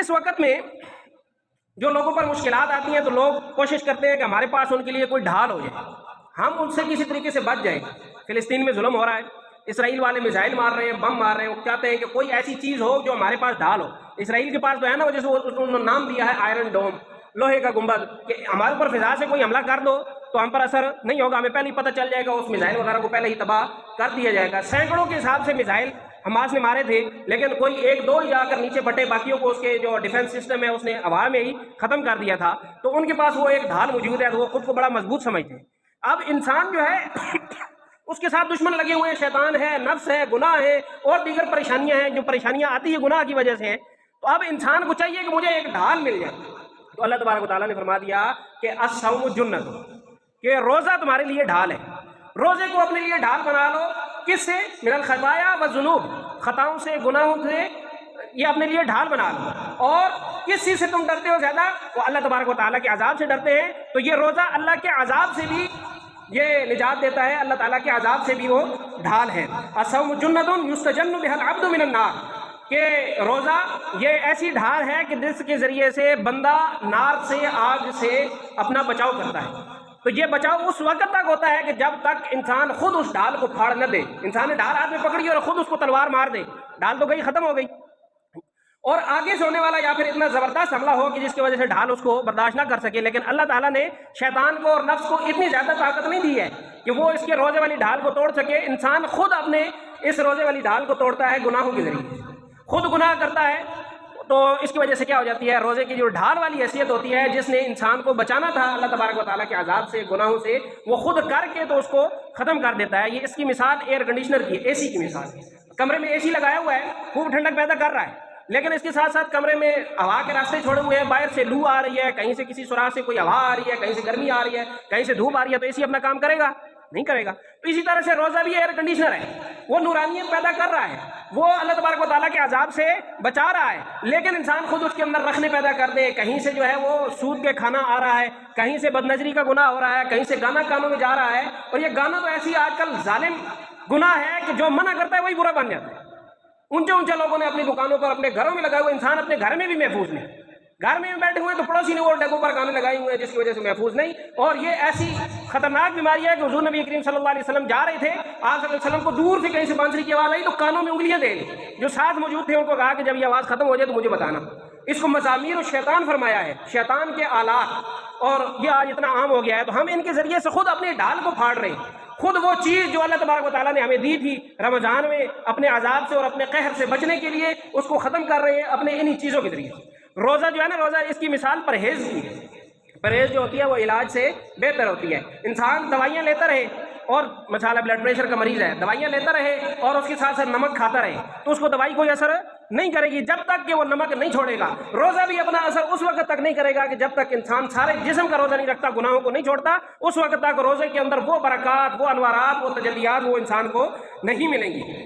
اس وقت میں جو لوگوں پر مشکلات آتی ہیں تو لوگ کوشش کرتے ہیں کہ ہمارے پاس ان کے لیے کوئی ڈھال ہو جائے، ہم ان سے کسی طریقے سے بچ جائیں۔ فلسطین میں ظلم ہو رہا ہے، اسرائیل والے میزائل مار رہے ہیں، بم مار رہے ہیں، وہ چاہتے ہیں کہ کوئی ایسی چیز ہو جو ہمارے پاس ڈھال ہو۔ اسرائیل کے پاس تو ہے نا، جیسے انہوں نے نام دیا ہے آئرن ڈوم، لوہے کا گنبد، کہ ہمارے اوپر فضا سے کوئی حملہ کر دو تو ہم پر اثر نہیں ہوگا، ہمیں پہلے ہی پتہ چل جائے گا، اس میزائل وغیرہ کو پہلے ہی تباہ کر دیا جائے گا۔ سینکڑوں کے حساب سے میزائل حماس نے مارے تھے، لیکن کوئی ایک دو ہی جا کر نیچے پٹے، باقیوں کو اس کے جو ڈیفنس سسٹم ہے اس نے ہوا میں ہی ختم کر دیا تھا۔ تو ان کے پاس وہ ایک ڈھال موجود ہے، تو وہ خود کو بڑا مضبوط سمجھتے ہیں۔ اب انسان جو ہے اس کے ساتھ دشمن لگے ہوئے ہیں، شیطان ہے، نفس ہے، گناہ ہے، اور دیگر پریشانیاں ہیں، جو پریشانیاں آتی ہیں گناہ کی وجہ سے ہیں۔ تو اب انسان کو چاہیے کہ مجھے ایک ڈھال مل جائے۔ تو اللہ تبارک و تعالیٰ نے فرما دیا کہ الصوم جنۃ، کہ روزہ تمہارے لیے ڈھال ہے۔ روزے کو اپنے لیے ڈھال بنا لو، کس سے؟ من الخطایا والذنوب، خطاؤں سے، گناہوں سے، یہ اپنے لیے ڈھال بنا لو۔ اور کس چیز سے تم ڈرتے ہو زیادہ؟ وہ اللہ تبارک و تعالیٰ کے عذاب سے ڈرتے ہیں، تو یہ روزہ اللہ کے عذاب سے بھی یہ نجات دیتا ہے، اللہ تعالیٰ کے عذاب سے بھی وہ ڈھال ہے۔ الصوم جنۃ یستجن بها العبد من النار، کہ روزہ یہ ایسی ڈھال ہے کہ جس کے ذریعے سے بندہ نار سے، آگ سے اپنا بچاؤ کرتا ہے۔ تو یہ بچاؤ اس وقت تک ہوتا ہے کہ جب تک انسان خود اس ڈھال کو پھاڑ نہ دے۔ انسان نے ڈھال ہاتھ میں پکڑی اور خود اس کو تلوار مار دے، ڈھال تو گئی، ختم ہو گئی۔ اور آگے سے ہونے والا یا پھر اتنا زبردست حملہ ہو کہ جس کی وجہ سے ڈھال اس کو برداشت نہ کر سکے۔ لیکن اللہ تعالیٰ نے شیطان کو اور نفس کو اتنی زیادہ طاقت نہیں دی ہے کہ وہ اس کے روزے والی ڈھال کو توڑ سکے۔ انسان خود اپنے اس روزے والی ڈھال کو توڑتا ہے گناہوں کے ذریعے، خود گناہ کرتا ہے۔ تو اس کی وجہ سے کیا ہو جاتی ہے؟ روزے کی جو ڈھال والی حیثیت ہوتی ہے، جس نے انسان کو بچانا تھا اللہ تبارک و تعالیٰ کے عذاب سے، گناہوں سے، وہ خود کر کے تو اس کو ختم کر دیتا ہے۔ یہ اس کی مثال ایئر کنڈیشنر کی، اے سی کی مثال ہے۔ کمرے میں اے سی لگایا ہوا ہے، خوب ٹھنڈک پیدا کر رہا ہے، لیکن اس کے ساتھ ساتھ کمرے میں ہوا کے راستے چھوڑے ہوئے ہیں، باہر سے لو آ رہی ہے، کہیں سے کسی سوراخ سے کوئی ہوا آ رہی ہے، کہیں سے گرمی آ رہی ہے، کہیں سے دھوپ آ رہی ہے، تو اے سی اپنا کام کرے گا؟ نہیں کرے گا۔ تو اسی طرح سے روزہ بھی ایئر کنڈیشنر ہے، وہ نورانیت پیدا کر رہا ہے، وہ اللہ تبارک و تعالیٰ کے عذاب سے بچا رہا ہے، لیکن انسان خود اس کے اندر رکھنے پیدا کر دے، کہیں سے جو ہے وہ سود کے کھانا آ رہا ہے، کہیں سے بد نظری کا گناہ ہو رہا ہے، کہیں سے گانا کانوں میں جا رہا ہے۔ اور یہ گانا تو ایسی آج کل ظالم گناہ ہے کہ جو منع کرتا ہے وہی برا بن جاتا ہے۔ اونچے اونچے لوگوں نے اپنی دکانوں پر، اپنے گھروں میں لگائے ہوئے، انسان اپنے گھر میں بھی محفوظ نہیں، گھر میں بھی بیٹھے ہوئے تو پڑوسی نے وہ ڈگوں پر گانے لگائے ہوئے ہیں، جس کی وجہ سے محفوظ نہیں۔ اور یہ ایسی خطرناک بیماری ہے کہ حضور نبی کریم صلی اللہ علیہ وسلم جا رہے تھے، آپ صلی اللہ علیہ وسلم کو دور سے کہیں سے بانسری کی آواز آئی تو کانوں میں انگلیاں دے لی۔ جو ساتھ موجود تھے ان کو کہا کہ جب یہ آواز ختم ہو جائے تو مجھے بتانا۔ اس کو مزامیر الشیطان فرمایا ہے، شیطان کے آلات، اور یہ آج اتنا عام ہو گیا ہے۔ تو ہم ان کے ذریعے سے خود اپنے ڈھال کو پھاڑ رہے ہیں، خود وہ چیز جو اللہ تبارک و تعالیٰ نے ہمیں دی تھی رمضان میں اپنے عذاب سے اور اپنے قہر سے بچنے کے لیے، اس کو ختم کر رہے ہیں اپنے انہی چیزوں کے ذریعے۔ روزہ جو ہے نا، روزہ اس کی مثال پرہیز کی ہے۔ پرہیز جو ہوتی ہے وہ علاج سے بہتر ہوتی ہے۔ انسان دوائیاں لیتا رہے، اور مثلا بلڈ پریشر کا مریض ہے، دوائیاں لیتا رہے اور اس کے ساتھ ساتھ نمک کھاتا رہے، تو اس کو دوائی کوئی اثر نہیں کرے گی جب تک کہ وہ نمک نہیں چھوڑے گا۔ روزہ بھی اپنا اثر اس وقت تک نہیں کرے گا کہ جب تک انسان سارے جسم کا روزہ نہیں رکھتا، گناہوں کو نہیں چھوڑتا، اس وقت تک روزے کے اندر وہ برکات، وہ انوارات، وہ تجلیات وہ انسان کو نہیں ملیں گی۔